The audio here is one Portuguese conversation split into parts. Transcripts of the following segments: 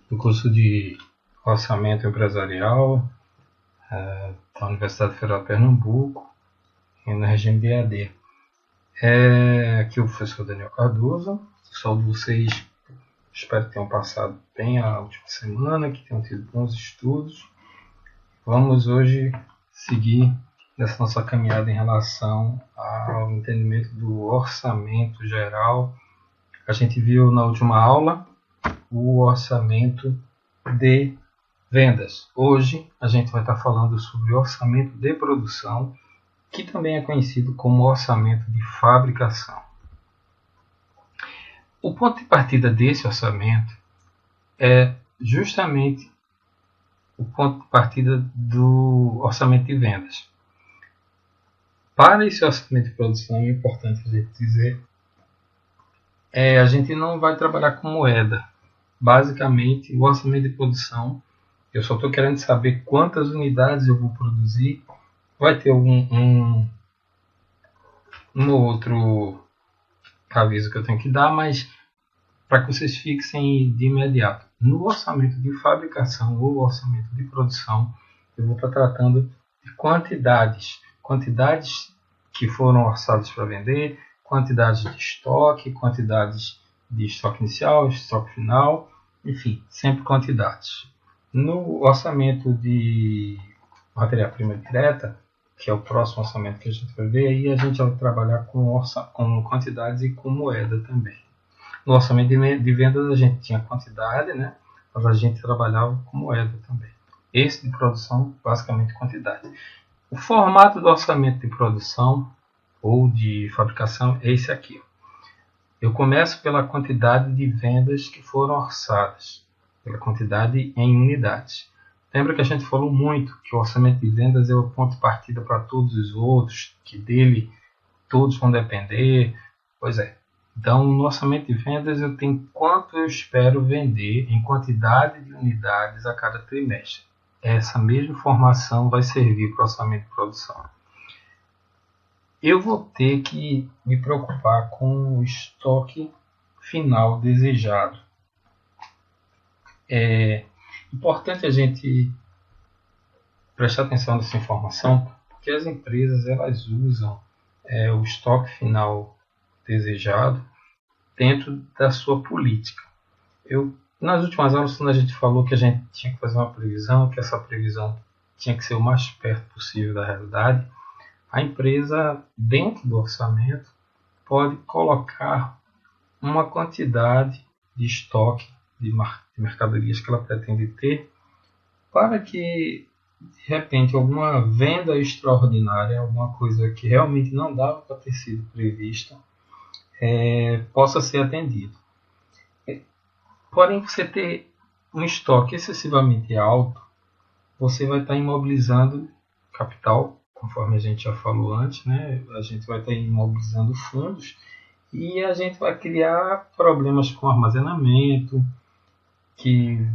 do curso de Orçamento Empresarial da Universidade Federal de Pernambuco, no regime de EAD. Aqui é o professor Daniel Cardoso. Saúdo vocês, espero que tenham passado bem a última semana, que tenham tido bons estudos. Vamos hoje seguir nessa nossa caminhada em relação ao entendimento do orçamento geral. A gente viu na última aula o orçamento de vendas. Hoje a gente vai estar falando sobre o orçamento de produção, que também é conhecido como orçamento de fabricação. O ponto de partida desse orçamento é justamente o ponto de partida do orçamento de vendas. Para esse orçamento de produção, é importante a gente dizer, a gente não vai trabalhar com moeda. Basicamente, o orçamento de produção, eu só estou querendo saber quantas unidades eu vou produzir. Vai ter um outro aviso que eu tenho que dar, mas para que vocês fixem de imediato. No orçamento de fabricação ou orçamento de produção, eu vou estar tratando de quantidades que foram orçadas para vender, quantidades de estoque inicial, estoque final, enfim, sempre quantidades. No orçamento de matéria-prima direta, que é o próximo orçamento que a gente vai ver, aí a gente vai trabalhar com quantidades e com moeda também. No orçamento de vendas a gente tinha quantidade, né? Mas a gente trabalhava com moeda também. Esse de produção, basicamente quantidade. O formato do orçamento de produção ou de fabricação é esse aqui. Eu começo pela quantidade de vendas que foram orçadas, pela quantidade em unidades. Lembra que a gente falou muito que o orçamento de vendas é o ponto de partida para todos os outros, que dele todos vão depender. Pois é. Então, no orçamento de vendas, eu tenho quanto eu espero vender em quantidade de unidades a cada trimestre. Essa mesma informação vai servir para o orçamento de produção. Eu vou ter que me preocupar com o estoque final desejado. É importante a gente prestar atenção nessa informação, porque as empresas elas usam o estoque final desejado dentro da sua política. Nas últimas aulas, quando a gente falou que a gente tinha que fazer uma previsão, que essa previsão tinha que ser o mais perto possível da realidade, a empresa, dentro do orçamento, pode colocar uma quantidade de estoque de mercadorias que ela pretende ter, para que, de repente, alguma venda extraordinária, alguma coisa que realmente não dava para ter sido prevista, possa ser atendido. Porém, você ter um estoque excessivamente alto, você vai estar imobilizando capital, conforme a gente já falou antes, né? A gente vai estar imobilizando fundos e a gente vai criar problemas com armazenamento, que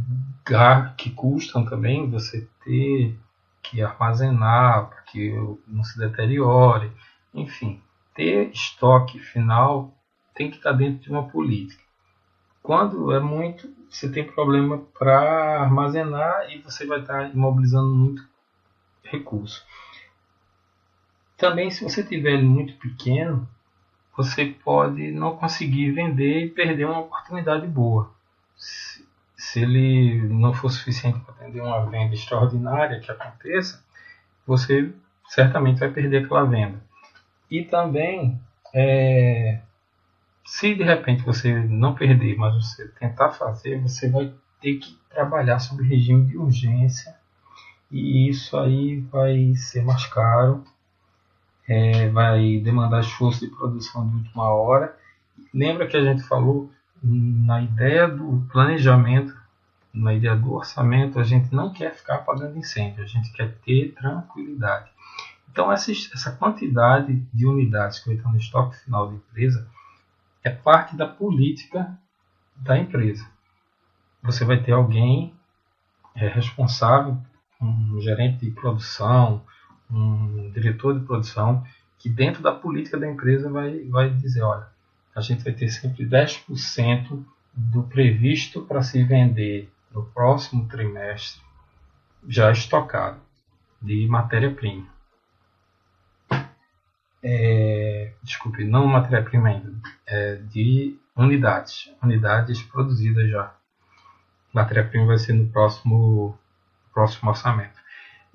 custam também você ter que armazenar para que não se deteriore. Enfim, ter estoque final tem que estar dentro de uma política. Quando é muito, você tem problema para armazenar e você vai estar imobilizando muito recurso. Também, se você tiver ele muito pequeno, você pode não conseguir vender e perder uma oportunidade boa. Se ele não for suficiente para atender uma venda extraordinária que aconteça, você certamente vai perder aquela venda. E também, se de repente você não perder, mas você tentar fazer, você vai ter que trabalhar sob regime de urgência e isso aí vai ser mais caro, vai demandar esforço de produção de última hora. Lembra que a gente falou na ideia do planejamento, na ideia do orçamento, a gente não quer ficar apagando incêndio, a gente quer ter tranquilidade. Então essa quantidade de unidades que vai estar no estoque final da empresa é parte da política da empresa. Você vai ter alguém responsável, um gerente de produção, um diretor de produção, que dentro da política da empresa vai dizer, a gente vai ter sempre 10% do previsto para se vender no próximo trimestre já estocado de matéria-prima. Desculpe, não matéria-prima ainda, de unidades produzidas já. Matéria-prima vai ser no próximo orçamento.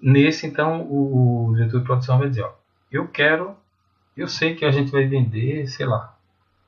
Nesse, então, o diretor de produção vai dizer, eu sei que a gente vai vender, sei lá,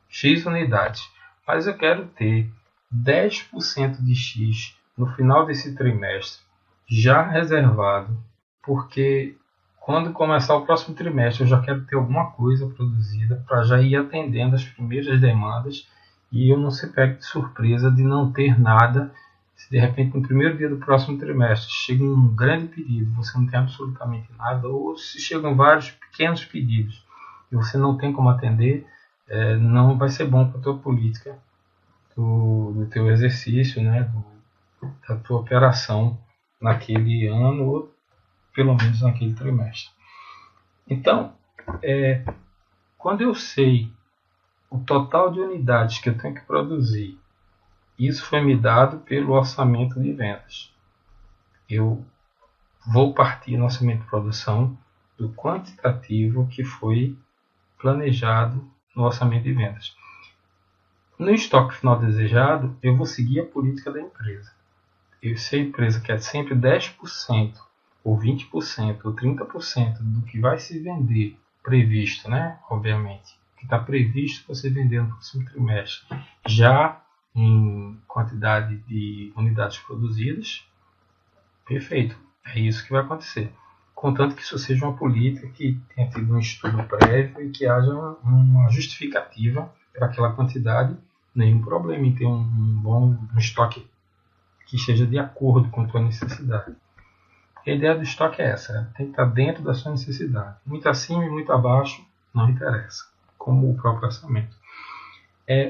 X unidades, mas eu quero ter 10% de X no final desse trimestre já reservado, porque quando começar o próximo trimestre eu já quero ter alguma coisa produzida para já ir atendendo as primeiras demandas e eu não ser pego de surpresa de não ter nada. Se de repente no primeiro dia do próximo trimestre chega um grande pedido, você não tem absolutamente nada, ou se chegam vários pequenos pedidos e você não tem como atender, não vai ser bom para a tua política do teu exercício, né, da tua operação naquele ano ou pelo menos naquele trimestre. Então, quando eu sei o total de unidades que eu tenho que produzir, isso foi me dado pelo orçamento de vendas. Eu vou partir no orçamento de produção do quantitativo que foi planejado no orçamento de vendas. No estoque final desejado, eu vou seguir a política da empresa. Se a empresa quer sempre 10%, ou 20%, ou 30% do que vai se vender previsto, né? Obviamente, que está previsto você vender no próximo trimestre, já em quantidade de unidades produzidas, perfeito, é isso que vai acontecer. Contanto que isso seja uma política que tenha tido um estudo prévio e que haja uma justificativa para aquela quantidade, nenhum problema em ter um estoque que esteja de acordo com a tua necessidade. A ideia do estoque é essa, tem que estar dentro da sua necessidade. Muito acima e muito abaixo, não interessa, como o próprio orçamento.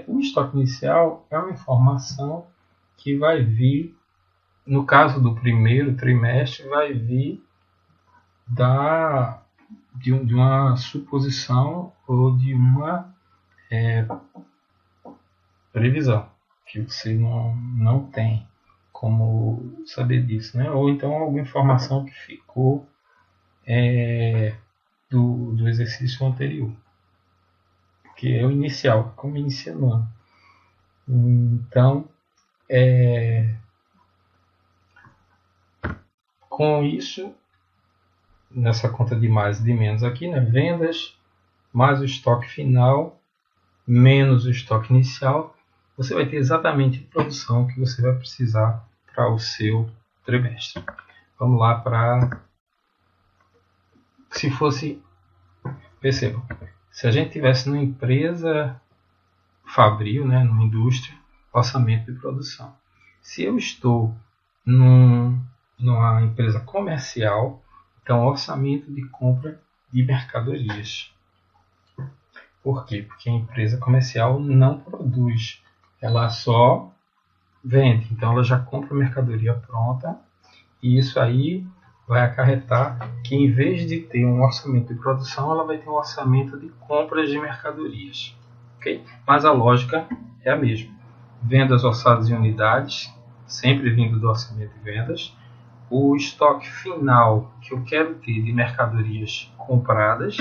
O estoque inicial é uma informação que vai vir, no caso do primeiro trimestre, vai vir de uma suposição ou de uma previsão que você não tem como saber disso, né? Ou então alguma informação que ficou do exercício anterior, que é o inicial, como inicia no ano. Então, com isso, nessa conta de mais e de menos aqui, né? Vendas mais o estoque final menos o estoque inicial, você vai ter exatamente a produção que você vai precisar para o seu trimestre. Vamos lá para... Se fosse... Percebam, se a gente tivesse numa empresa fabril, né, numa indústria, orçamento de produção. Se eu estou numa empresa comercial, então orçamento de compra de mercadorias. Por quê? Porque a empresa comercial não produz, ela só vende. Então ela já compra a mercadoria pronta e isso aí vai acarretar que em vez de ter um orçamento de produção, ela vai ter um orçamento de compras de mercadorias. Okay? Mas a lógica é a mesma. Vendas orçadas em unidades, sempre vindo do orçamento de vendas. O estoque final que eu quero ter de mercadorias compradas,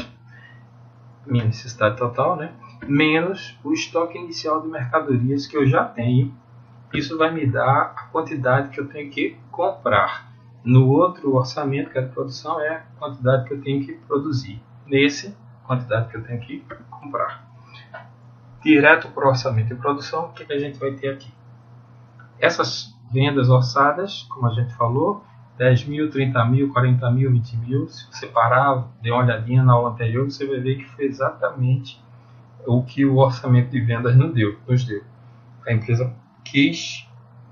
minha necessidade total, né? Menos o estoque inicial de mercadorias que eu já tenho. Isso vai me dar a quantidade que eu tenho que comprar. No outro orçamento, que é de produção, é a quantidade que eu tenho que produzir. Nesse, a quantidade que eu tenho que comprar. Direto para o orçamento de produção, o que a gente vai ter aqui? Essas vendas orçadas, como a gente falou, 10 mil, 30 mil, 40 mil, 20 mil. Se você parar, der uma olhadinha na aula anterior, você vai ver que foi exatamente o que o orçamento de vendas nos deu. A empresa quis,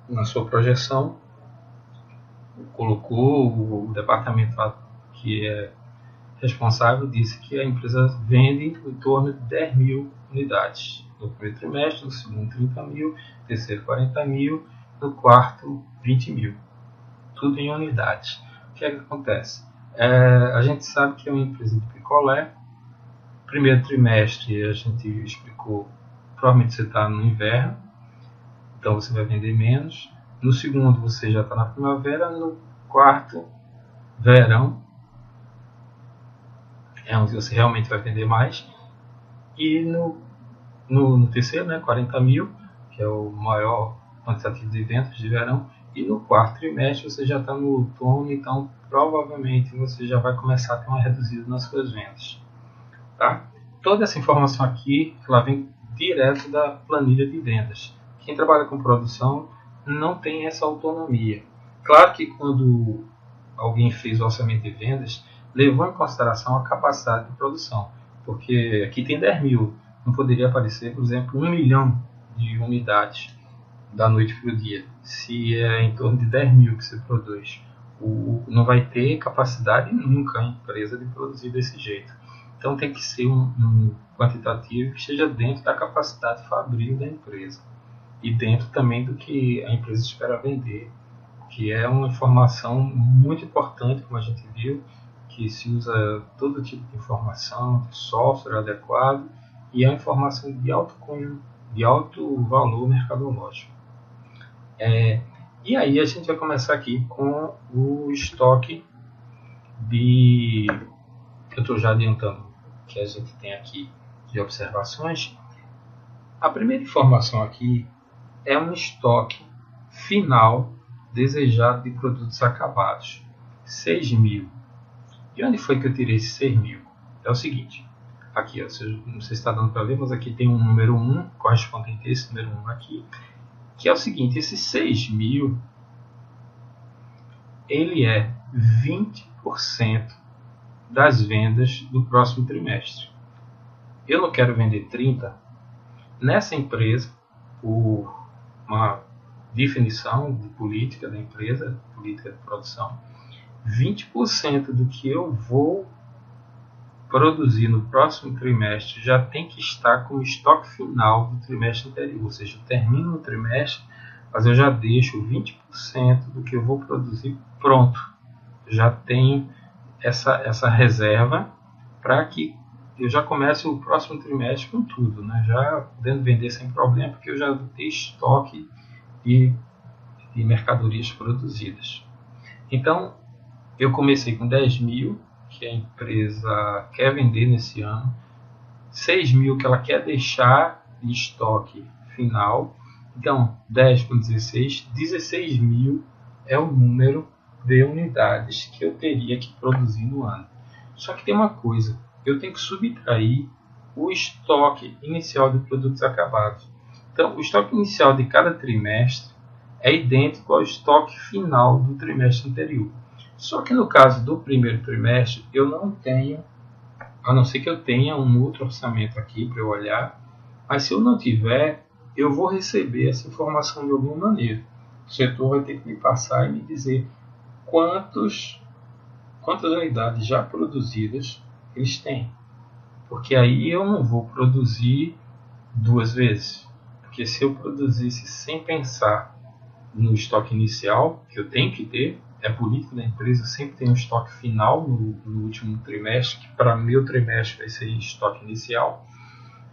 na sua projeção, colocou o departamento que é responsável, disse que a empresa vende em torno de 10 mil unidades no primeiro trimestre, no segundo 30 mil, no terceiro 40 mil, no quarto 20 mil. Tudo em unidades. O que é que acontece? A gente sabe que é uma empresa de picolé. Primeiro trimestre a gente explicou, provavelmente você está no inverno, então você vai vender menos. No segundo você já está na primavera. No quarto, verão, é onde você realmente vai vender mais. E no terceiro, né, 40 mil, que é o maior quantitativo de vendas de verão. E no quarto trimestre você já está no outono, então provavelmente você já vai começar a ter uma reduzida nas suas vendas. Tá? Toda essa informação aqui ela vem direto da planilha de vendas. Quem trabalha com produção não tem essa autonomia. Claro que quando alguém fez o orçamento de vendas, levou em consideração a capacidade de produção. Porque aqui tem 10 mil, não poderia aparecer, por exemplo, 1 milhão de unidades da noite para o dia. Se é em torno de 10 mil que você produz, não vai ter capacidade nunca a empresa de produzir desse jeito. Então tem que ser um quantitativo que esteja dentro da capacidade fabril da empresa e dentro também do que a empresa espera vender, que é uma informação muito importante, como a gente viu, que se usa todo tipo de informação, de software adequado, e é uma informação de alto cunho, de alto valor mercadológico. E aí a gente vai começar aqui com o estoque de... Eu estou já adiantando que a gente tem aqui de observações. A primeira informação aqui é um estoque final desejado de produtos acabados. 6 mil. E onde foi que eu tirei esses 6 mil? É o seguinte. Aqui, ó, não sei se está dando para ver, mas aqui tem um número 1, correspondente a esse número 1 aqui. Que é o seguinte, esses 6 mil, ele é 20% das vendas do próximo trimestre. Eu não quero vender 30. Nessa empresa, por uma definição de política da empresa, política de produção, 20% do que eu vou produzir no próximo trimestre já tem que estar como estoque final do trimestre anterior. Ou seja, eu termino o trimestre, mas eu já deixo 20% do que eu vou produzir pronto. Já tenho essa reserva para que eu já comece o próximo trimestre com tudo, né? Já podendo vender sem problema, porque eu já tenho estoque de mercadorias produzidas. Então, eu comecei com 10 mil, que a empresa quer vender nesse ano, 6 mil que ela quer deixar de estoque final. Então, 10 com 16, 16 mil é o número de unidades que eu teria que produzir no ano. Só que tem uma coisa, eu tenho que subtrair o estoque inicial de produtos acabados. Então, o estoque inicial de cada trimestre é idêntico ao estoque final do trimestre anterior. Só que no caso do primeiro trimestre, eu não tenho, a não ser que eu tenha um outro orçamento aqui para eu olhar, mas se eu não tiver, eu vou receber essa informação de alguma maneira. O setor vai ter que me passar e me dizer quantas unidades já produzidas eles têm. Porque aí eu não vou produzir duas vezes. Porque se eu produzisse sem pensar no estoque inicial, que eu tenho que ter, é política da empresa, sempre tem um estoque final no último trimestre, que para meu trimestre vai ser estoque inicial.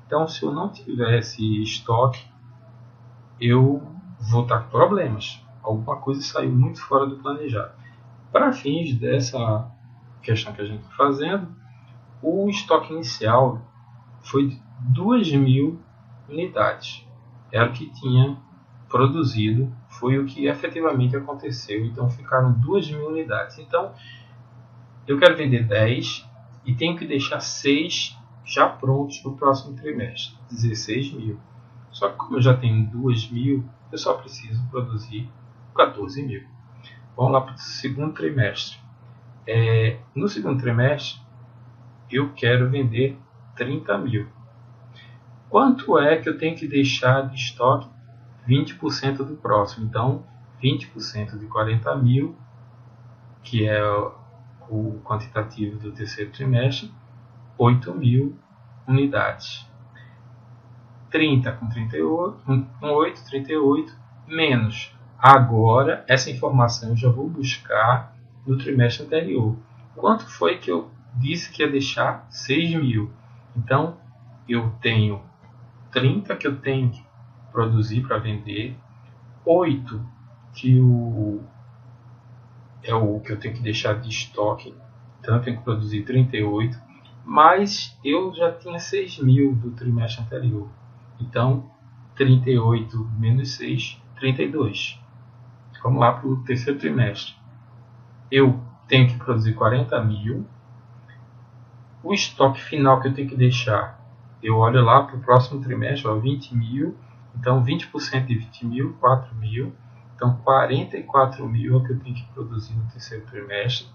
Então, se eu não tiver esse estoque, eu vou estar com problemas. Alguma coisa saiu muito fora do planejado. Para fins dessa questão que a gente está fazendo, o estoque inicial foi de 2.000 unidades. Era o que tinha produzido, foi o que efetivamente aconteceu. Então ficaram 2.000 unidades. Então eu quero vender 10 e tenho que deixar 6 já prontos para o próximo trimestre, 16 mil. Só que como eu já tenho 2.000, eu só preciso produzir 14 mil. Vamos lá para o segundo trimestre. No segundo trimestre, eu quero vender 30 mil. Quanto é que eu tenho que deixar de estoque? 20% do próximo. Então, 20% de 40 mil, que é o quantitativo do terceiro trimestre, 8 mil unidades. 30 com 38, com 8, 38, menos. Agora, essa informação eu já vou buscar no trimestre anterior. Quanto foi que eu disse que ia deixar? 6 mil. Então, eu tenho 30 que eu tenho que produzir para vender, 8 que é o que eu tenho que deixar de estoque, então eu tenho que produzir 38, mas eu já tinha 6.000 do trimestre anterior, então 38 menos 6, 32. Vamos lá para o terceiro trimestre. Eu tenho que produzir 40.000. O estoque final que eu tenho que deixar, eu olho lá para o próximo trimestre, 20.000. Então 20% de 20.000, 4.000. Então 44.000 é o que eu tenho que produzir no terceiro trimestre,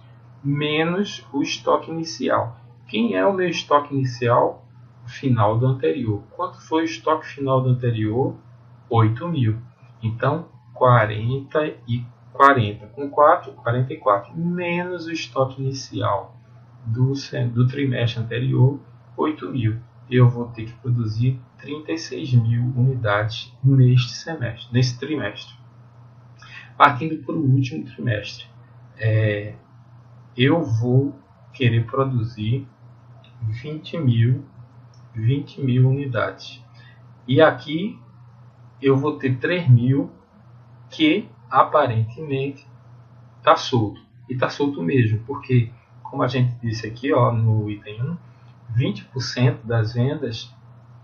menos o estoque inicial. Quem é o meu estoque inicial? O final do anterior. Quanto foi o estoque final do anterior? 8.000. Então 40 e 40. Com 4, 44. Menos o estoque inicial do trimestre anterior, 8.000. Eu vou ter que produzir 36.000 unidades nesse trimestre. Partindo para o último trimestre, eu vou querer produzir 20.000 unidades. E aqui eu vou ter 3.000 que aparentemente está solto. E está solto mesmo, porque, como a gente disse aqui no item 1, 20% das vendas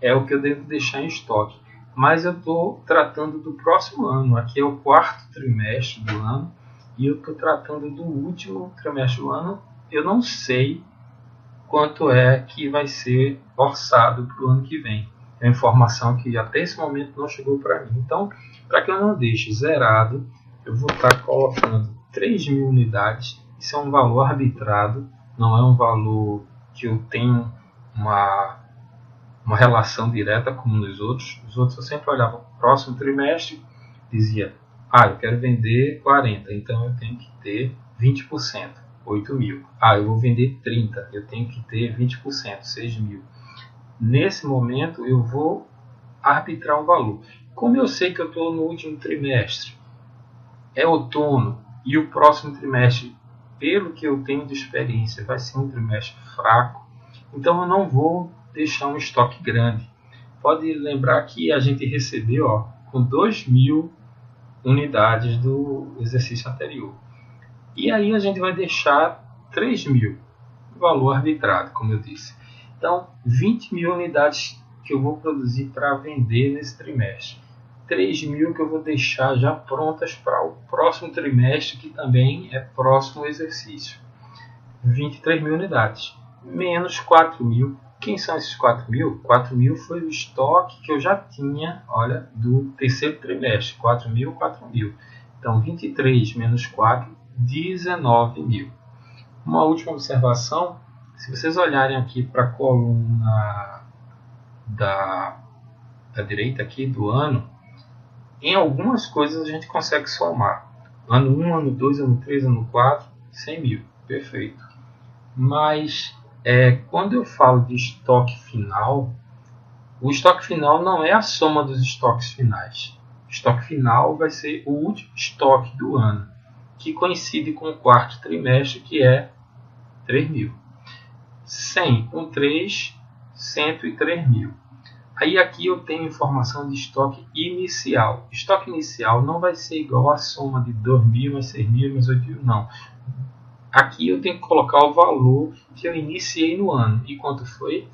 é o que eu devo deixar em estoque. Mas eu estou tratando do próximo ano. Aqui é o quarto trimestre do ano e eu estou tratando do último trimestre do ano. Eu não sei quanto é que vai ser orçado para o ano que vem. É uma informação que até esse momento não chegou para mim. Então, para que eu não deixe zerado, eu vou estar colocando 3.000 unidades. Isso é um valor arbitrado, não é um valor que eu tenho uma relação direta como nos outros. Os outros eu sempre olhava para o próximo trimestre, dizia, eu quero vender 40, então eu tenho que ter 20%, 8.000. Eu vou vender 30, eu tenho que ter 20%, 6.000. Nesse momento eu vou arbitrar um valor. Como eu sei que eu estou no último trimestre, é outono, e o próximo trimestre, pelo que eu tenho de experiência, vai ser um trimestre fraco, então eu não vou deixar um estoque grande. Pode lembrar que a gente recebeu com 2.000 unidades do exercício anterior. E aí a gente vai deixar 3.000, valor arbitrado, como eu disse. Então, 20.000 unidades que eu vou produzir para vender nesse trimestre. 3.000 que eu vou deixar já prontas para o próximo trimestre, que também é próximo exercício. 23.000 unidades. Menos 4.000. Quem são esses 4.000? 4.000 foi o estoque que eu já tinha, do terceiro trimestre. 4.000, 4.000. Então, 23 menos 4, 19.000. Uma última observação, se vocês olharem aqui para a coluna da direita aqui do ano, em algumas coisas a gente consegue somar. Ano 1, ano 2, ano 3, ano 4, 100.000. Perfeito. Mas quando eu falo de estoque final, o estoque final não é a soma dos estoques finais. O estoque final vai ser o último estoque do ano, que coincide com o quarto trimestre, que é 3.000. 100 com 3, 103.000. Aí aqui eu tenho informação de estoque inicial. Estoque inicial não vai ser igual à soma de 2.000 mais 6.000 mais 8.000, não. Aqui eu tenho que colocar o valor que eu iniciei no ano. E quanto foi?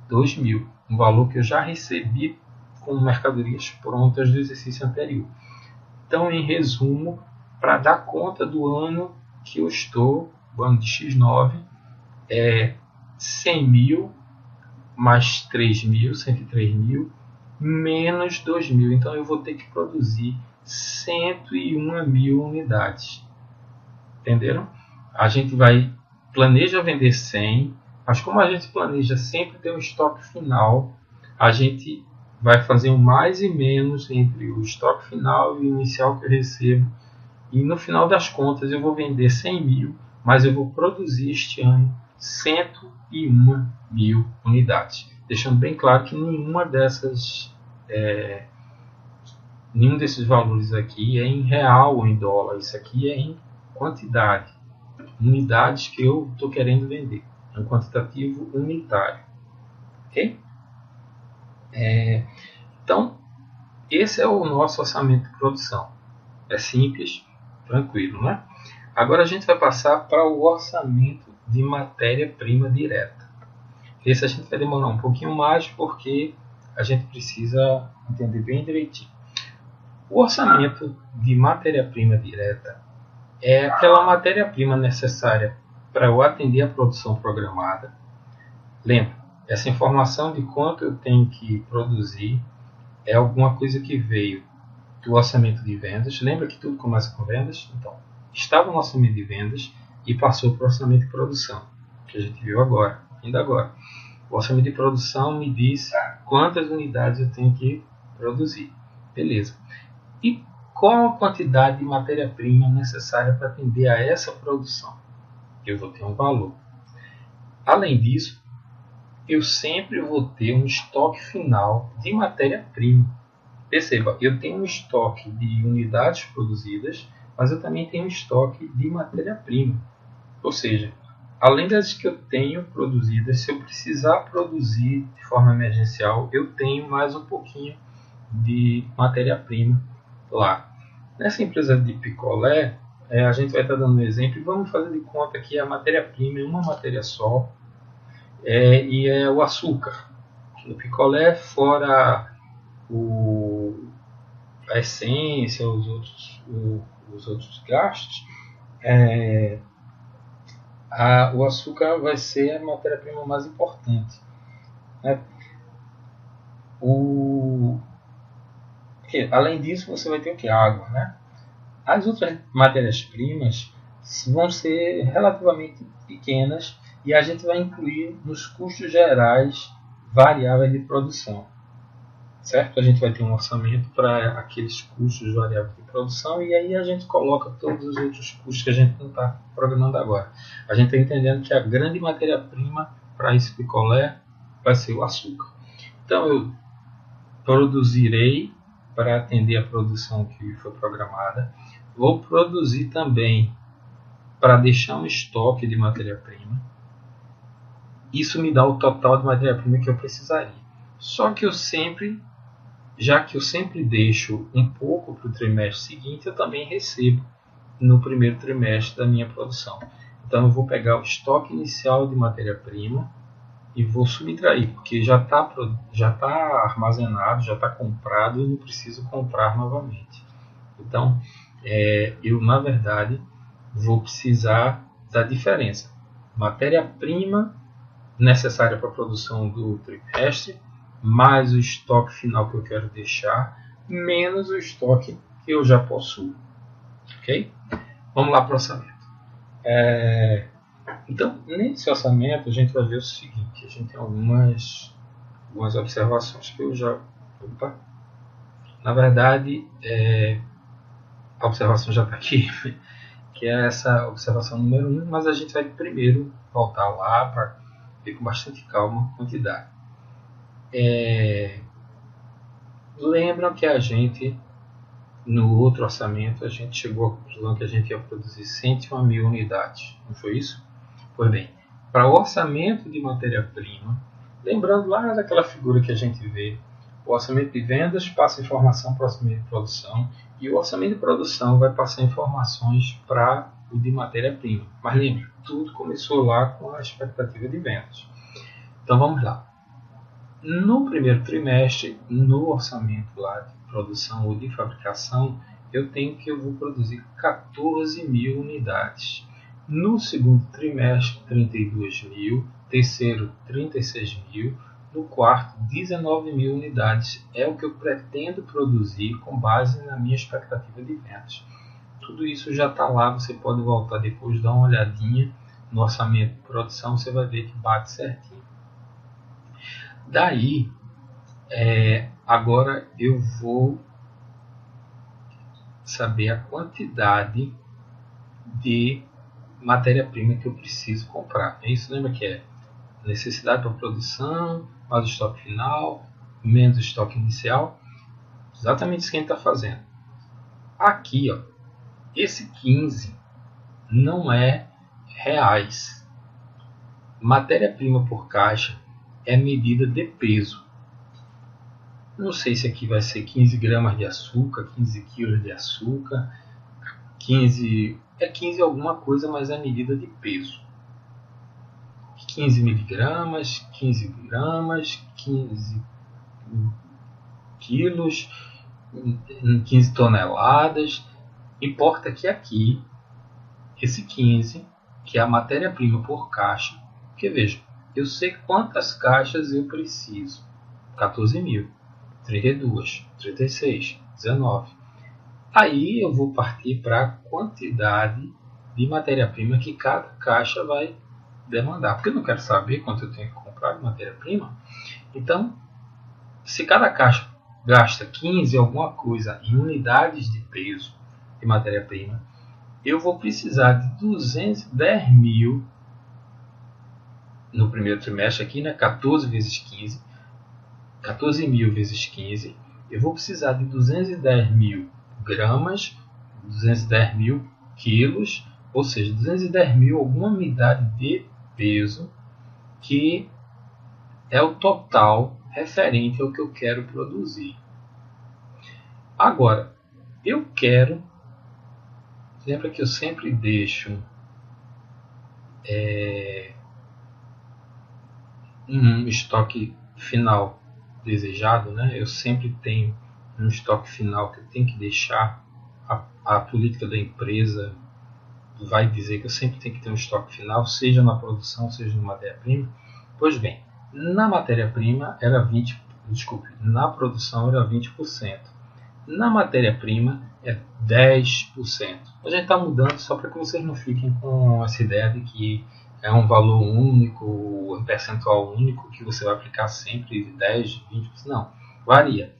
2.000. Um valor que eu já recebi com mercadorias prontas do exercício anterior. Então, em resumo, para dar conta do ano que eu estou, o ano de X9, 100.000 mais 3.000, 103.000, menos 2.000. Então eu vou ter que produzir 101.000 unidades. Entenderam? A gente planeja vender 100, mas como a gente planeja sempre ter um estoque final, a gente vai fazer um mais e menos entre o estoque final e o inicial que eu recebo. E no final das contas eu vou vender 100.000, mas eu vou produzir este ano 101.000 unidades. Deixando bem claro que nenhum desses valores aqui é em real ou em dólar. Isso aqui é em quantidade. Unidades que eu estou querendo vender. É um quantitativo unitário. Ok? Então, esse é o nosso orçamento de produção. É simples, tranquilo, né? Agora a gente vai passar para o orçamento de matéria-prima direta. Esse a gente vai demorar um pouquinho mais porque a gente precisa entender bem direitinho. O orçamento de matéria-prima direta é aquela matéria-prima necessária para eu atender a produção programada. Lembra, essa informação de quanto eu tenho que produzir é alguma coisa que veio do orçamento de vendas. Lembra que tudo começa com vendas? Então, estava no orçamento de vendas e passou para o orçamento de produção, que a gente viu agora, ainda agora. O orçamento de produção me diz quantas unidades eu tenho que produzir. Beleza. E qual a quantidade de matéria-prima necessária para atender a essa produção? Eu vou ter um valor. Além disso, eu sempre vou ter um estoque final de matéria-prima. Perceba, eu tenho um estoque de unidades produzidas, mas eu também tenho um estoque de matéria-prima. Ou seja, além das que eu tenho produzidas, se eu precisar produzir de forma emergencial, eu tenho mais um pouquinho de matéria-prima lá. Nessa empresa de picolé, a gente vai estar dando um exemplo e vamos fazer de conta que a matéria-prima é uma matéria só, e é o açúcar. No picolé, fora a essência, os outros gastos, o açúcar vai ser a matéria-prima mais importante. Né? Além disso, você vai ter o que? Água. Né? As outras matérias-primas vão ser relativamente pequenas e a gente vai incluir nos custos gerais variáveis de produção. Certo? A gente vai ter um orçamento para aqueles custos variáveis de produção e aí a gente coloca todos os outros custos que a gente não está programando agora. A gente está entendendo que a grande matéria-prima para esse picolé vai ser o açúcar. Então eu produzirei para atender a produção que foi programada. Vou produzir também para deixar um estoque de matéria-prima. Isso me dá o total de matéria-prima que eu precisaria. Só que já que eu sempre deixo um pouco para o trimestre seguinte, eu também recebo no primeiro trimestre da minha produção. Então eu vou pegar o estoque inicial de matéria-prima e vou subtrair, porque já tá armazenado, já está comprado e não preciso comprar novamente. Então eu, na verdade, vou precisar da diferença. Matéria-prima necessária para a produção do trimestre, mais o estoque final que eu quero deixar, menos o estoque que eu já possuo. Ok? Vamos lá para o orçamento. Então, nesse orçamento, a gente vai ver o seguinte: a gente tem algumas observações que eu já... Opa! Na verdade, a observação já está aqui, que é essa observação número 1, mas a gente vai primeiro voltar lá para ver com bastante calma a quantidade. Lembram que a gente, no outro orçamento, a gente chegou à conclusão que a gente ia produzir 101 mil unidades, não foi isso? Pois bem, para o orçamento de matéria-prima, lembrando lá daquela figura que a gente vê, o orçamento de vendas passa informação para o orçamento de produção e o orçamento de produção vai passar informações para o de matéria-prima. Mas lembre, tudo começou lá com a expectativa de vendas. Então vamos lá. No primeiro trimestre, no orçamento lá de produção ou de fabricação, eu vou produzir 14 mil unidades. No segundo trimestre, 32 mil. Terceiro, 36 mil. No quarto, 19 mil unidades. É o que eu pretendo produzir com base na minha expectativa de vendas. Tudo isso já está lá, você pode voltar depois, dar uma olhadinha no orçamento de produção, você vai ver que bate certinho. Daí, agora eu vou saber a quantidade de matéria-prima que eu preciso comprar. Isso lembra que é necessidade para produção, mais o estoque final, menos o estoque inicial. Exatamente isso que a gente está fazendo. Aqui, esse 15 não é reais. Matéria-prima por caixa é medida de peso. Não sei se aqui vai ser 15 gramas de açúcar, 15 quilos de açúcar. 15 é 15 alguma coisa, mas é medida de peso. 15 miligramas, 15 gramas, 15 quilos, 15 toneladas. Importa que aqui, esse 15, que é a matéria-prima por caixa, porque veja, eu sei quantas caixas eu preciso. 14 mil, 32, 36, 19. Aí eu vou partir para a quantidade de matéria-prima que cada caixa vai demandar. Porque eu não quero saber quanto eu tenho que comprar de matéria-prima. Então, se cada caixa gasta 15 alguma coisa em unidades de peso de matéria-prima, eu vou precisar de 210 mil no primeiro trimestre aqui, né? 14 vezes 15, 14 mil vezes 15. Eu vou precisar de 210 mil gramas, 210 mil quilos, ou seja, 210 mil alguma unidade de peso, que é o total referente ao que eu quero produzir. Agora, eu quero, lembra que eu sempre deixo um estoque final desejado, né? Eu sempre tenho um estoque final que eu tenho que deixar. A política da empresa vai dizer que eu sempre tenho que ter um estoque final, seja na produção, seja na matéria-prima. Pois bem, na matéria-prima era 20%, na produção era 20%. Na matéria-prima é 10%. A gente está mudando só para que vocês não fiquem com essa ideia de que é um valor único, um percentual único que você vai aplicar sempre de 10%, 20%. Não, varia.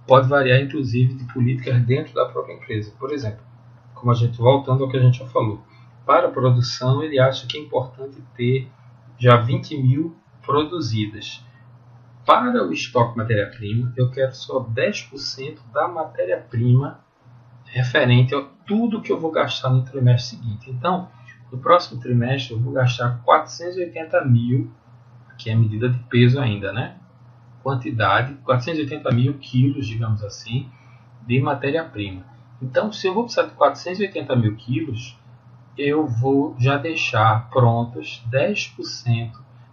Pode variar inclusive de políticas dentro da própria empresa. Por exemplo, como a gente, voltando ao que a gente já falou, para a produção ele acha que é importante ter já 20 mil produzidas. Para o estoque matéria-prima, eu quero só 10% da matéria-prima referente a tudo que eu vou gastar no trimestre seguinte. Então, no próximo trimestre eu vou gastar 480 mil, que é a medida de peso ainda, né? Quantidade, 480 mil quilos, digamos assim, de matéria-prima. Então, se eu vou precisar de 480 mil quilos, eu vou já deixar prontos 10%.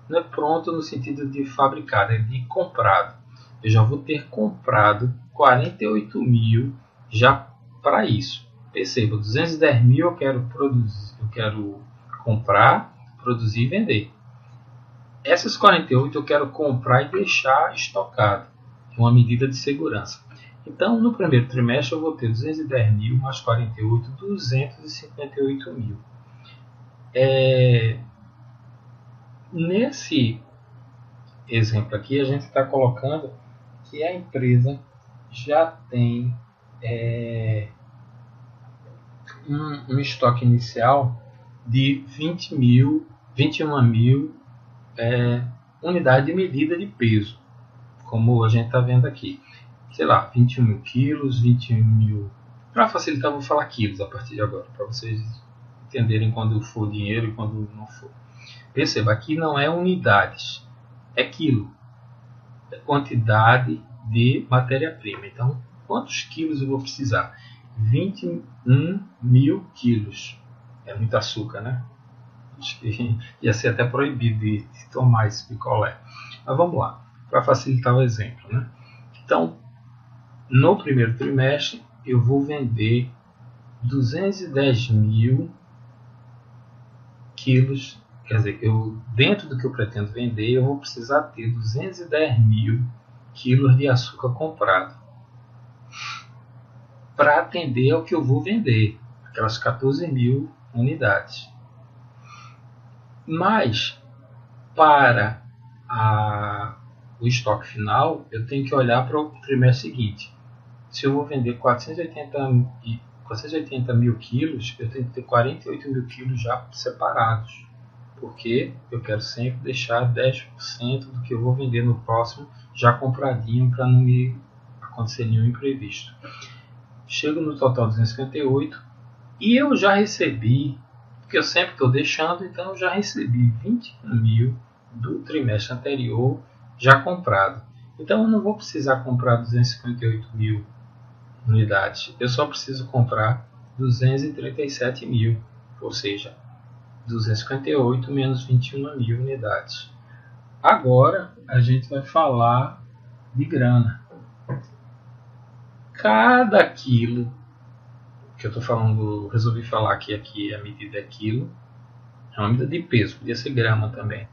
Não é pronto no sentido de fabricado, é de comprado. Eu já vou ter comprado 48 mil já para isso. Perceba, 210 mil eu quero produzir, eu quero comprar, produzir e vender. Essas 48 eu quero comprar e deixar estocado. É uma medida de segurança. Então, no primeiro trimestre eu vou ter 210 mil mais 48, 258 mil. Nesse exemplo aqui, a gente está colocando que a empresa já tem um estoque inicial de 21 mil unidades de medida de peso, como a gente está vendo aqui. Sei lá, 21 mil quilos, 21 mil... Para facilitar, eu vou falar quilos a partir de agora, para vocês entenderem quando for dinheiro e quando não for. Perceba, aqui não é unidades, é quilo. É quantidade de matéria-prima. Então, quantos quilos eu vou precisar? 21 mil quilos. É muito açúcar, né? Acho que ia ser até proibido de tomar esse picolé. Mas vamos lá, para facilitar o exemplo, né? Então, no primeiro trimestre, eu vou vender 210 mil quilos. Quer dizer, dentro do que eu pretendo vender, eu vou precisar ter 210 mil quilos de açúcar comprado para atender ao que eu vou vender, aquelas 14 mil unidades. Mas, para o estoque final, eu tenho que olhar para o trimestre seguinte. Se eu vou vender 480 mil quilos, eu tenho que ter 48 mil quilos já separados, porque eu quero sempre deixar 10% do que eu vou vender no próximo já compradinho para não me acontecer nenhum imprevisto. Chego no total de 258 e eu já recebi, porque eu sempre estou deixando, então eu já recebi 21 mil do trimestre anterior já comprado. Então eu não vou precisar comprar 258 mil unidades, eu só preciso comprar 237 mil, ou seja, 258 menos 21 mil unidades. Agora a gente vai falar de grana. Cada quilo, que eu estou falando, resolvi falar que aqui a medida é quilo, é uma medida de peso, podia ser grama também.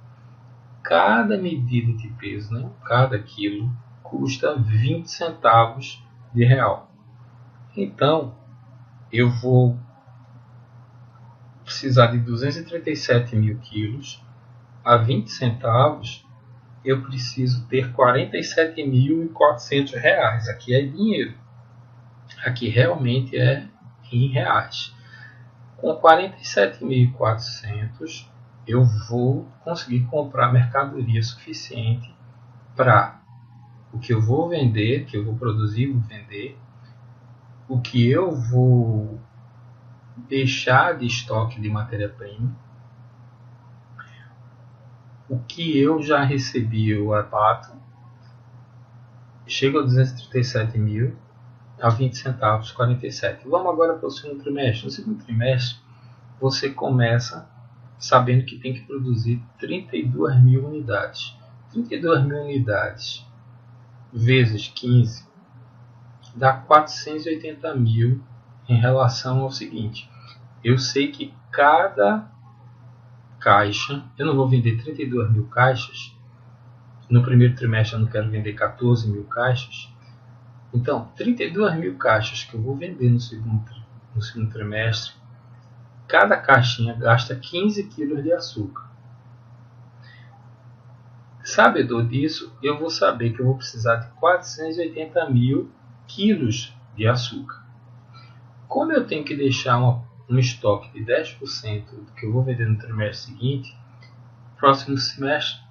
Cada medida de peso, né? Cada quilo, custa 20 centavos de real. Então, eu vou precisar de 237 mil quilos a 20 centavos. Eu preciso ter 47.400 reais. Aqui é dinheiro. Aqui realmente é em reais. Com 47.400 eu vou conseguir comprar mercadoria suficiente para o que eu vou vender, que eu vou produzir e vou vender, o que eu vou deixar de estoque de matéria-prima, o que eu já recebi o abato, chega a 237 mil, a 20 centavos, 47. Vamos agora para o segundo trimestre. No segundo trimestre, você começa sabendo que tem que produzir 32 mil unidades. 32 mil unidades vezes 15 dá 480 mil em relação ao seguinte. Eu sei que cada caixa, eu não vou vender 32 mil caixas, no primeiro trimestre eu não quero vender 14 mil caixas, então 32 mil caixas que eu vou vender no segundo trimestre, cada caixinha gasta 15 quilos de açúcar. Sabedor disso, eu vou saber que eu vou precisar de 480 mil quilos de açúcar. Como eu tenho que deixar um estoque de 10% do que eu vou vender no trimestre seguinte, próximo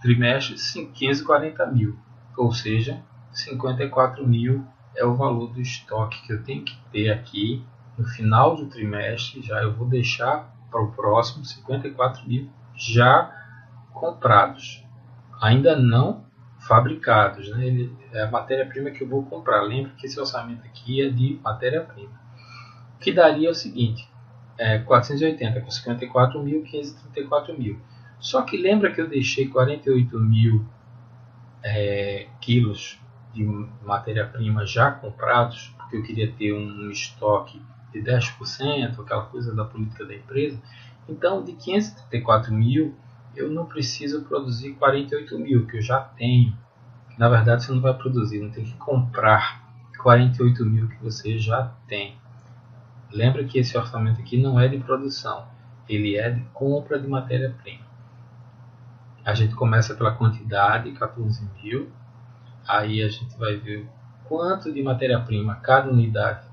trimestre 540 mil, ou seja, 54 mil é o valor do estoque que eu tenho que ter aqui no final do trimestre. Já eu vou deixar para o próximo 54 mil já comprados, ainda não fabricados, né? É a matéria-prima que eu vou comprar. Lembre que esse orçamento aqui é de matéria-prima. O que daria é o seguinte, 480 com 54 mil, 534 mil. Só que lembra que eu deixei 48 mil quilos de matéria-prima já comprados, porque eu queria ter um estoque de 10%, aquela coisa da política da empresa. Então, de 534 mil, eu não preciso produzir 48 mil, que eu já tenho. Na verdade, você não vai produzir, não tem que comprar 48 mil que você já tem. Lembra que esse orçamento aqui não é de produção, ele é de compra de matéria-prima. A gente começa pela quantidade, 14 mil. Aí a gente vai ver quanto de matéria-prima cada unidade,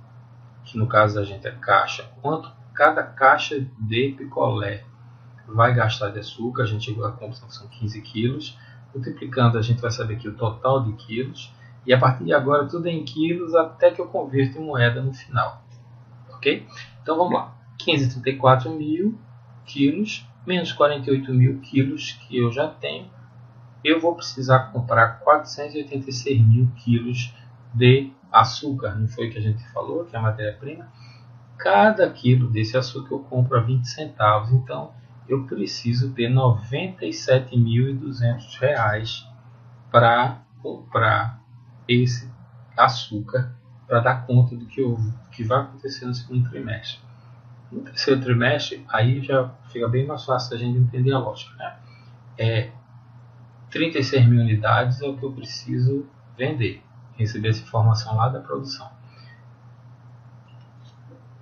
que no caso da gente é caixa, quanto cada caixa de picolé vai gastar de açúcar. A gente chegou à conclusão que são 15 quilos. Multiplicando, a gente vai saber aqui o total de quilos. E a partir de agora tudo é em quilos até que eu converto em moeda no final. Ok? Então vamos lá. 534 mil quilos menos 48 mil quilos que eu já tenho. Eu vou precisar comprar 486 mil quilos de açúcar. Não foi o que a gente falou, que é a matéria-prima? Cada quilo desse açúcar eu compro a 20 centavos. Então eu preciso ter 97.200 reais para comprar esse açúcar, para dar conta do que vai acontecer no segundo trimestre. No terceiro trimestre, aí já fica bem mais fácil a gente entender a lógica, né? 36 mil unidades é o que eu preciso vender, receber essa informação lá da produção.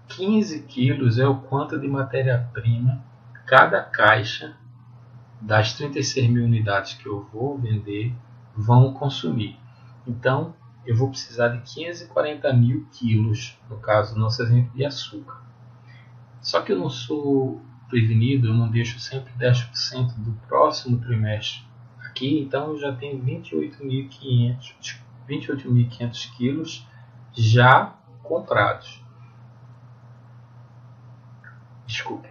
15 quilos é o quanto de matéria-prima cada caixa das 36 mil unidades que eu vou vender vão consumir. Então, eu vou precisar de 540 mil quilos, no caso do nosso exemplo de açúcar. Só que eu não sou prevenido, eu não deixo sempre 10% do próximo trimestre aqui, então eu já tenho 28.500 quilos já comprados. Desculpe.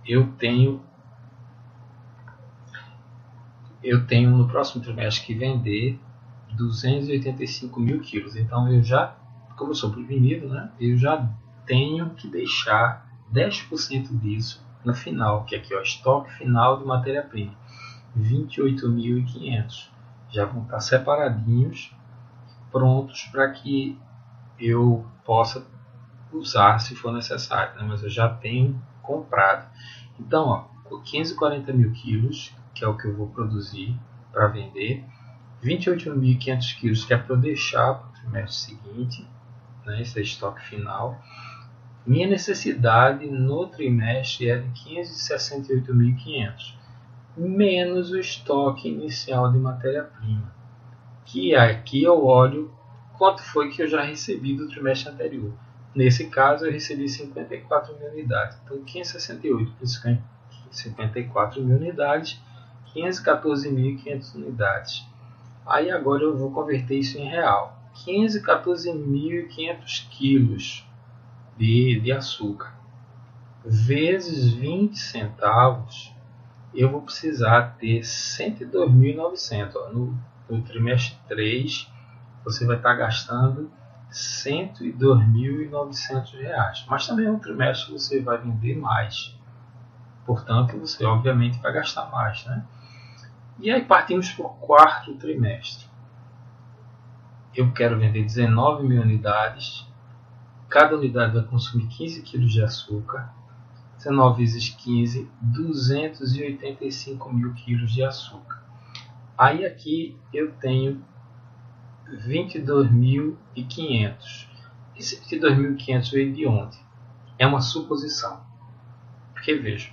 Eu tenho no próximo trimestre que vender 285 mil quilos. Então eu já, como eu sou prevenido, né, eu já tenho que deixar 10% disso no final, que aqui é o estoque final de matéria-prima, 28.500. Já vão estar separadinhos, prontos para que eu possa usar se for necessário, né? Mas eu já tenho comprado. Então, ó, 540 mil quilos, que é o que eu vou produzir para vender, 28.500 quilos que é para eu deixar para o trimestre seguinte, né? Esse é estoque final. Minha necessidade no trimestre é de 568.500, menos o estoque inicial de matéria-prima, que aqui eu olho quanto foi que eu já recebi do trimestre anterior. Nesse caso, eu recebi 54 mil unidades. Então, 568 por 54 mil unidades, 514.500 unidades. Aí agora eu vou converter isso em real. 514.500 quilos de açúcar vezes 20 centavos, eu vou precisar ter 102.900. No trimestre 3, você vai estar gastando R$ 102.900. Mas também no trimestre você vai vender mais. Portanto, você obviamente vai gastar mais, né? E aí partimos para o quarto trimestre. Eu quero vender 19 mil unidades. Cada unidade vai consumir 15 kg de açúcar. 19 vezes 15, 285 mil quilos de açúcar. Aí aqui eu tenho 22.500. Esse 22.500 veio de onde? É uma suposição. Porque veja,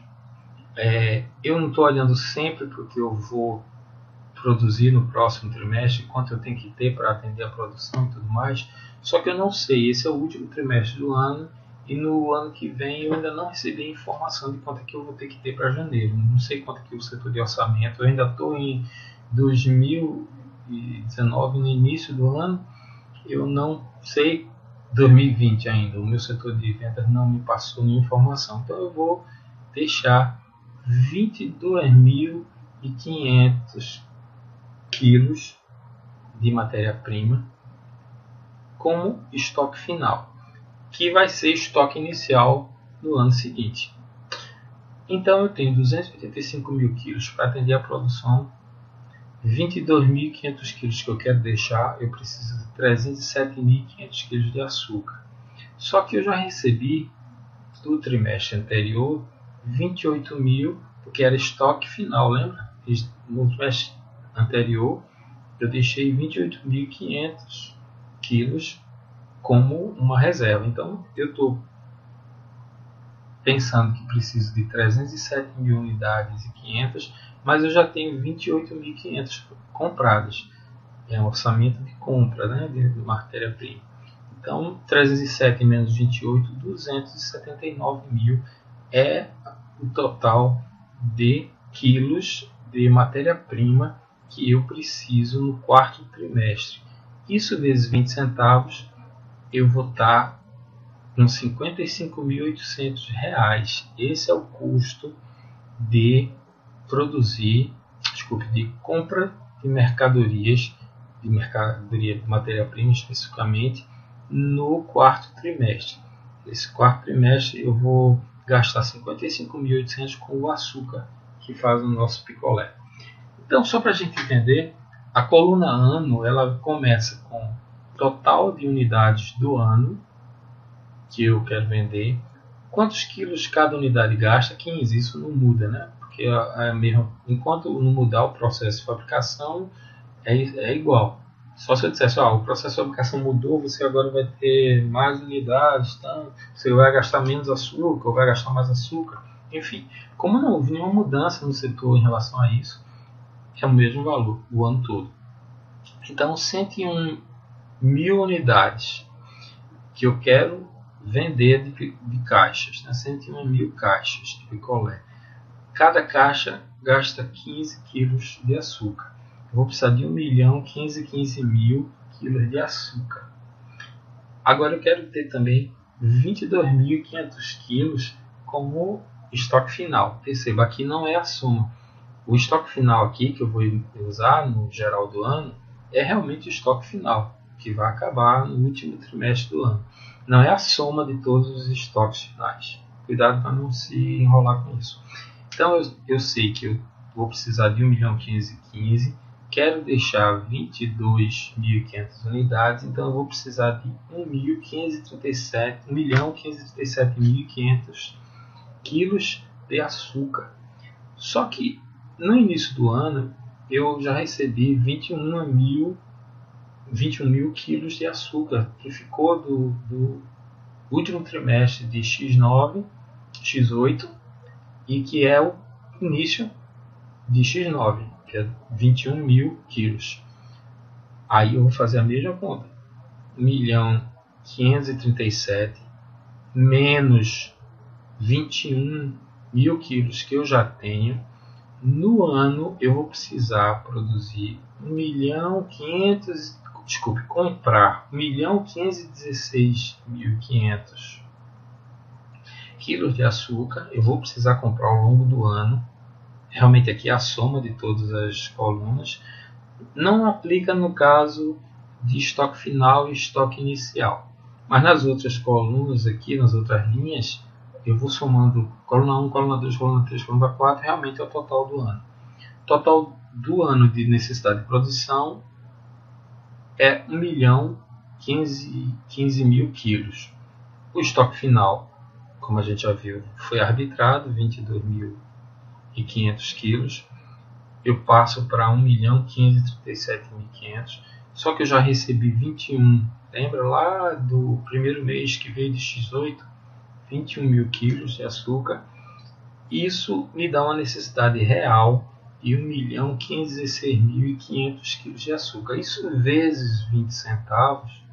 eu não estou olhando sempre porque eu vou produzir no próximo trimestre, quanto eu tenho que ter para atender a produção e tudo mais. Só que eu não sei, esse é o último trimestre do ano e no ano que vem eu ainda não recebi a informação de quanto é que eu vou ter que ter para janeiro. Não sei quanto é que o setor de orçamento, eu ainda estou em 2019, no início do ano, eu não sei 2020 ainda, o meu setor de vendas não me passou nenhuma informação, então eu vou deixar 22.500 quilos de matéria-prima como estoque final, que vai ser estoque inicial no ano seguinte. Então eu tenho 285 mil quilos para atender a produção, 22.500 quilos que eu quero deixar, eu preciso de 307.500 quilos de açúcar. Só que eu já recebi do trimestre anterior 28 mil, porque era estoque final, lembra? No trimestre anterior eu deixei 28.500 quilos como uma reserva. Então eu estou pensando que preciso de 307 mil unidades e 500, mas eu já tenho 28.500 compradas. É um orçamento de compra, né, de matéria-prima. Então 307 menos 28, 279 mil é o total de quilos de matéria-prima que eu preciso no quarto trimestre. Isso vezes 20 centavos, eu vou estar com R$ 55.800. Esse é o custo de produzir, de compra de mercadoria de matéria-prima especificamente, no quarto trimestre. Nesse quarto trimestre eu vou gastar 55.800 com o açúcar que faz o nosso picolé. Então, só para a gente entender, a coluna ano ela começa com total de unidades do ano que eu quero vender, quantos quilos cada unidade gasta, 15, isso não muda, né? Porque mesmo, enquanto não mudar o processo de fabricação, é igual. Só se eu dissesse, o processo de fabricação mudou, você agora vai ter mais unidades, tá? Você vai gastar menos açúcar ou vai gastar mais açúcar. Enfim, como não houve nenhuma mudança no setor em relação a isso, é o mesmo valor o ano todo. Então, 101 mil unidades que eu quero vender de caixas, né? 101 mil caixas de picolé. Cada caixa gasta 15 quilos de açúcar. Eu vou precisar de 1.515 mil quilos de açúcar. Agora eu quero ter também 22.500 quilos como estoque final. Perceba, aqui não é a soma. O estoque final aqui que eu vou usar no geral do ano é realmente o estoque final, que vai acabar no último trimestre do ano. Não é a soma de todos os estoques finais. Cuidado para não se enrolar com isso. Então eu sei que eu vou precisar de 1.515.000, quero deixar 22.500 unidades, então eu vou precisar de 1.537.500 quilos de açúcar. Só que no início do ano eu já recebi 21 mil quilos de açúcar, que ficou do último trimestre de X9, X8, e que é o início de X9, que é 21 mil quilos. Aí eu vou fazer a mesma conta. 1.537.000 menos 21 mil quilos que eu já tenho. No ano eu vou precisar produzir comprar 1.516.500 quilos de açúcar. Eu vou precisar comprar ao longo do ano. Realmente aqui é a soma de todas as colunas. Não aplica no caso de estoque final e estoque inicial. Mas nas outras colunas aqui, nas outras linhas, eu vou somando coluna 1, coluna 2, coluna 3, coluna 4, realmente é o total do ano. O total do ano de necessidade de produção é 1.015.000 quilos. O estoque final, como a gente já viu, foi arbitrado, 22.500 quilos. Eu passo para 1.537.500, só que eu já recebi 21, lembra lá do primeiro mês que veio de X8, 21 mil quilos de açúcar. Isso me dá uma necessidade real de 1.516.500 quilos de açúcar. Isso vezes 20 centavos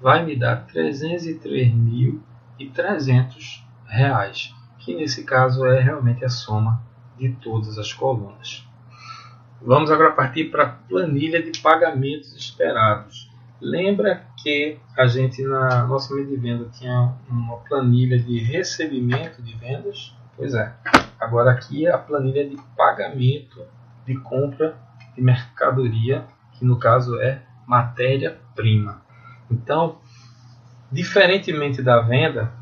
vai me dar R$303.300, que nesse caso é realmente a soma de todas as colunas. Vamos agora partir para a planilha de pagamentos esperados. Lembra que a gente na nossa mídia de venda tinha uma planilha de recebimento de vendas? Pois é, agora aqui é a planilha de pagamento de compra de mercadoria, que no caso é matéria-prima. Então, diferentemente da venda,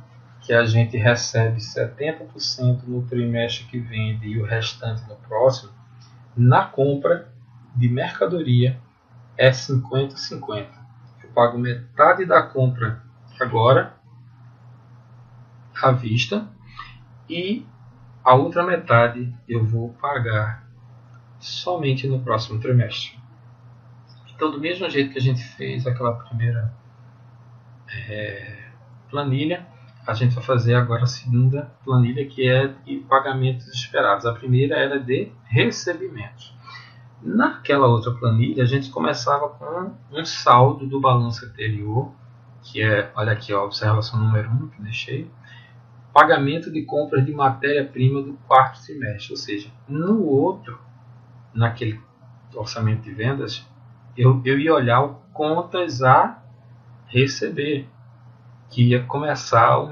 que a gente recebe 70% no trimestre que vende e o restante no próximo, na compra de mercadoria é 50-50. Eu pago metade da compra agora, à vista, e a outra metade eu vou pagar somente no próximo trimestre. Então, do mesmo jeito que a gente fez aquela primeira planilha, a gente vai fazer agora a segunda planilha, que é de pagamentos esperados. A primeira era de recebimentos. Naquela outra planilha, a gente começava com um saldo do balanço anterior, que é, olha aqui, ó, observação número 1 que deixei, pagamento de compras de matéria-prima do quarto trimestre. Ou seja, no outro, naquele orçamento de vendas, eu ia olhar o contas a receber, que ia começar a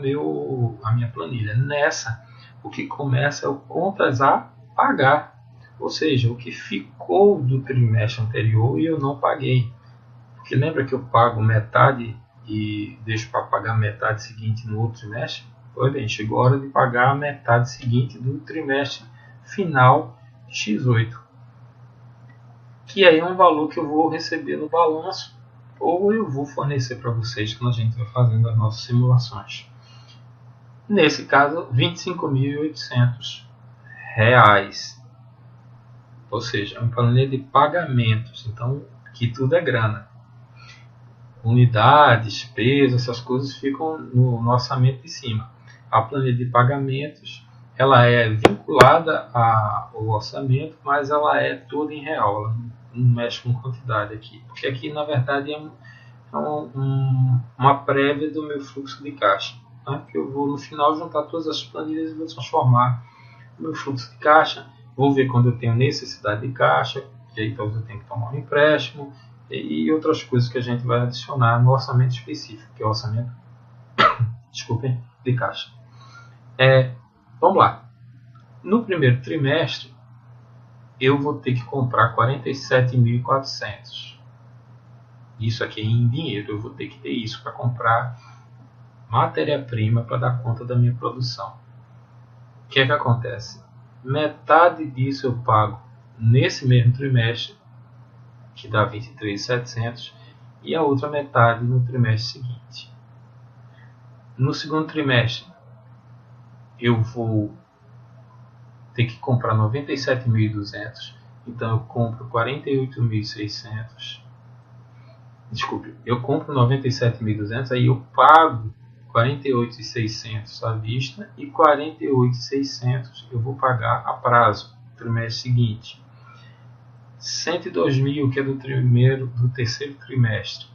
minha planilha. Nessa, o que começa é o contas a pagar. Ou seja, o que ficou do trimestre anterior e eu não paguei. Porque lembra que eu pago metade e deixo para pagar a metade seguinte no outro trimestre? Pois bem, chegou a hora de pagar a metade seguinte do trimestre final X8. Que aí é um valor que eu vou receber no balanço ou eu vou fornecer para vocês quando a gente vai fazendo as nossas simulações. Nesse caso, R$25.800. Ou seja, é uma planilha de pagamentos, então aqui tudo é grana. Unidades, pesos, essas coisas ficam no orçamento de cima. A planilha de pagamentos, ela é vinculada ao orçamento, mas ela é toda em real, ela não mexe com quantidade aqui. Porque aqui, na verdade, é uma prévia do meu fluxo de caixa. Tá? Que eu vou, no final, juntar todas as planilhas e vou transformar o meu fluxo de caixa. Vou ver quando eu tenho necessidade de caixa, que aí talvez eu tenha que tomar um empréstimo e outras coisas que a gente vai adicionar no orçamento específico, que é o orçamento de caixa. Vamos lá. No primeiro trimestre, eu vou ter que comprar 47.400. Isso aqui é em dinheiro, eu vou ter que ter isso para comprar matéria-prima para dar conta da minha produção. O que é que acontece? Metade disso eu pago nesse mesmo trimestre, que dá 23.700, e a outra metade no trimestre seguinte. No segundo trimestre, eu vou ter que comprar 97.200, então eu compro 48.600. Desculpe, eu compro 97.200, aí eu pago 48.600 à vista e 48.600 eu vou pagar a prazo no trimestre seguinte. 102.000, que é do terceiro trimestre,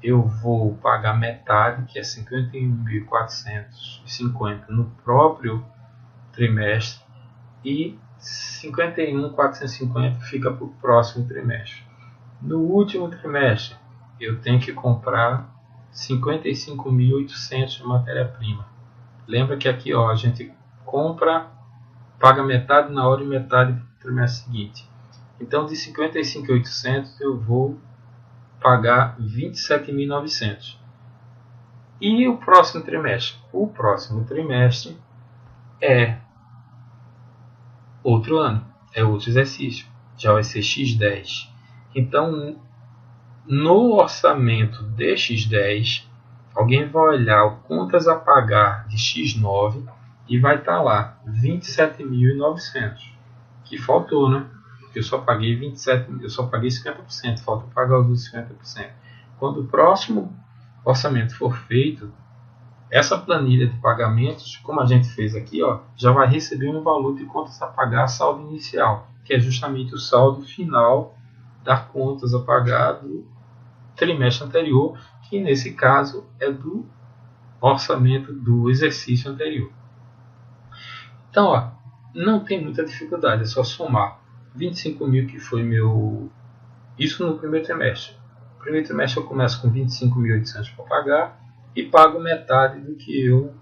eu vou pagar metade, que é 51.450 no próprio trimestre, e 51.450 fica para o próximo trimestre. No último trimestre, eu tenho que comprar 55.800 de matéria-prima. Lembra que aqui a gente compra, paga metade na hora e metade no trimestre seguinte. Então, de 55.800 eu vou pagar 27.900. E o próximo trimestre? O próximo trimestre é outro ano, é outro exercício. Já vai ser X10. Então, no orçamento de X10, alguém vai olhar o contas a pagar de X9 e vai estar lá 27.900, que faltou, né? Eu só paguei 27, eu só paguei 50%, falta pagar os outros 50%. Quando o próximo orçamento for feito, essa planilha de pagamentos, como a gente fez aqui, ó, já vai receber um valor de contas a pagar saldo inicial, que é justamente o saldo final das contas a pagar do trimestre anterior, que nesse caso é do orçamento do exercício anterior. Então, ó, não tem muita dificuldade, é só somar 25.000, que foi meu... Isso no primeiro trimestre. No primeiro trimestre eu começo com 25.800 para pagar e pago metade do que eu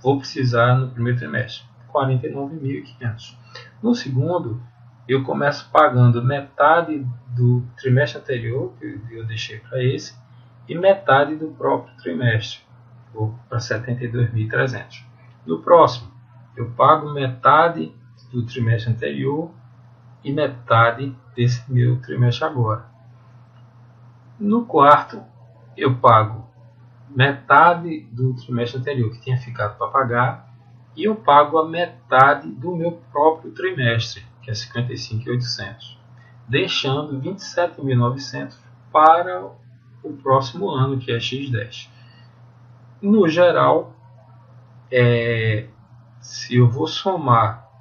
vou precisar no primeiro trimestre, 49.500. No segundo, eu começo pagando metade do trimestre anterior, que eu deixei para esse, e metade do próprio trimestre, vou para 72.300. No próximo, eu pago metade do trimestre anterior e metade desse meu trimestre agora. No quarto, eu pago metade do trimestre anterior que tinha ficado para pagar e eu pago a metade do meu próprio trimestre, que é 55.800, deixando 27.900 para o próximo ano, que é X10. No geral, se eu vou somar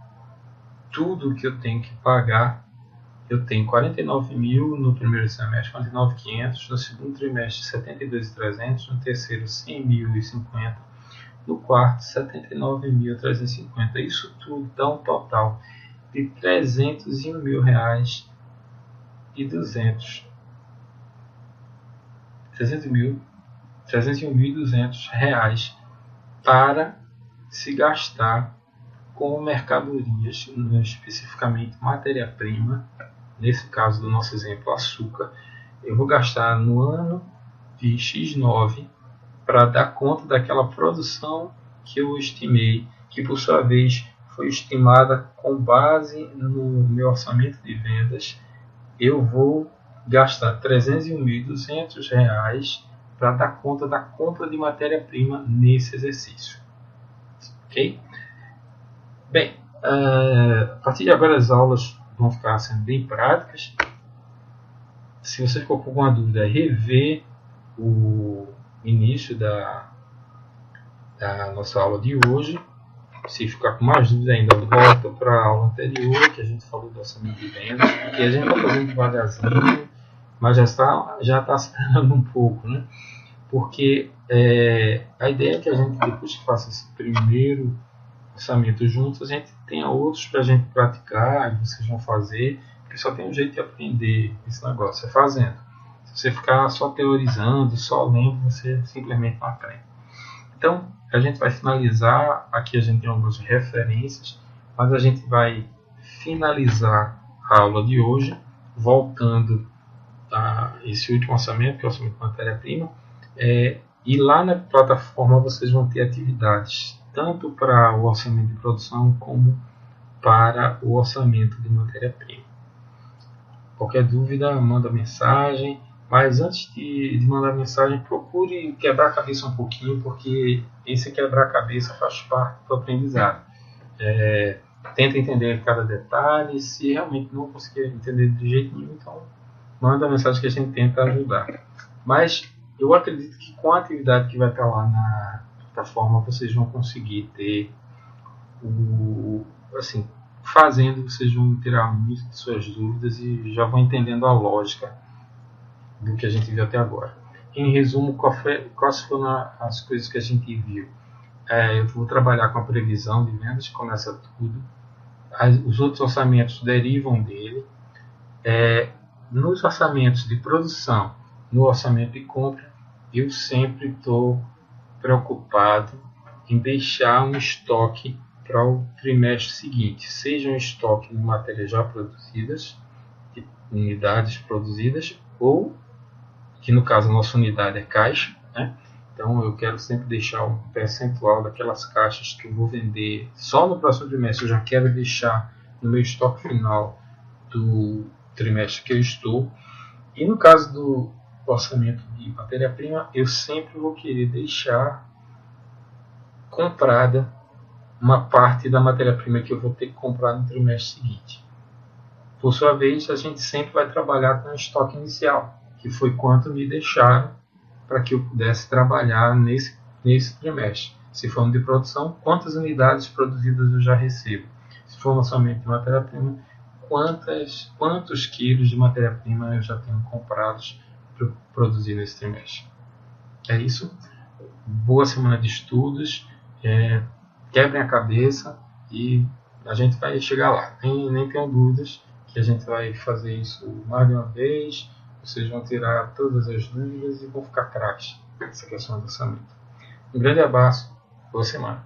tudo que eu tenho que pagar, eu tenho 49.000 no primeiro semestre, 49.500, no segundo trimestre 72.300, no terceiro 100.050, no quarto 79.350. Isso tudo dá um total de R$301.200. 301.200 reais para se gastar com mercadorias, especificamente matéria-prima, nesse caso do nosso exemplo, açúcar. Eu vou gastar no ano de X9 para dar conta daquela produção que eu estimei, que por sua vez foi estimada com base no meu orçamento de vendas. Eu vou gastar R$301.200 para dar conta da compra de matéria-prima nesse exercício. Ok? Bem, a partir de agora as aulas vão ficar sendo bem práticas. Se você ficou com alguma dúvida, rever o início da nossa aula de hoje. Se ficar com mais dúvida ainda, volta para a aula anterior, que a gente falou do orçamento de vendas, porque a gente está fazendo devagarzinho, mas já está acelerando um pouco, né? Porque a ideia é que a gente, depois que faça esse primeiro orçamento juntos, a gente tenha outros para a gente praticar, e vocês vão fazer, porque só tem um jeito de aprender esse negócio, é fazendo. Se você ficar só teorizando, só lendo, você simplesmente não aprende. Então, a gente vai finalizar, aqui a gente tem algumas referências, mas a gente vai finalizar a aula de hoje, voltando a esse último orçamento, que é o orçamento de matéria-prima, E lá na plataforma vocês vão ter atividades, tanto para o orçamento de produção como para o orçamento de matéria-prima. Qualquer dúvida, manda mensagem. Mas antes de mandar mensagem, procure quebrar a cabeça um pouquinho, porque esse quebrar-cabeça faz parte do aprendizado. Tenta entender cada detalhe. Se realmente não conseguir entender de jeito nenhum, então manda a mensagem que a gente tenta ajudar. Mas eu acredito que com a atividade que vai estar lá na plataforma, vocês vão conseguir ter assim, fazendo, vocês vão tirar muitas de suas dúvidas e já vão entendendo a lógica do que a gente viu até agora. Em resumo, quais foram as coisas que a gente viu? Eu vou trabalhar com a previsão de vendas, começa tudo. Os outros orçamentos derivam dele. Nos orçamentos de produção, no orçamento de compra, eu sempre estou preocupado em deixar um estoque para o trimestre seguinte, seja um estoque de matérias já produzidas, de unidades produzidas, ou que no caso a nossa unidade é caixa, né? Então eu quero sempre deixar um percentual daquelas caixas que eu vou vender só no próximo trimestre. Eu já quero deixar no meu estoque final do trimestre que eu estou. E no caso do orçamento de matéria-prima, eu sempre vou querer deixar comprada uma parte da matéria-prima que eu vou ter que comprar no trimestre seguinte. Por sua vez, a gente sempre vai trabalhar com o estoque inicial, que foi quanto me deixaram para que eu pudesse trabalhar nesse trimestre. Se for um de produção, quantas unidades produzidas eu já recebo. Se for um lançamento de matéria-prima, quantos quilos de matéria-prima eu já tenho comprados para produzir nesse trimestre. É isso. Boa semana de estudos. Quebrem a cabeça e a gente vai chegar lá. Nem tenham dúvidas que a gente vai fazer isso mais de uma vez. Vocês vão tirar todas as dúvidas e vão ficar craques nessa questão do orçamento. Um grande abraço. Boa semana.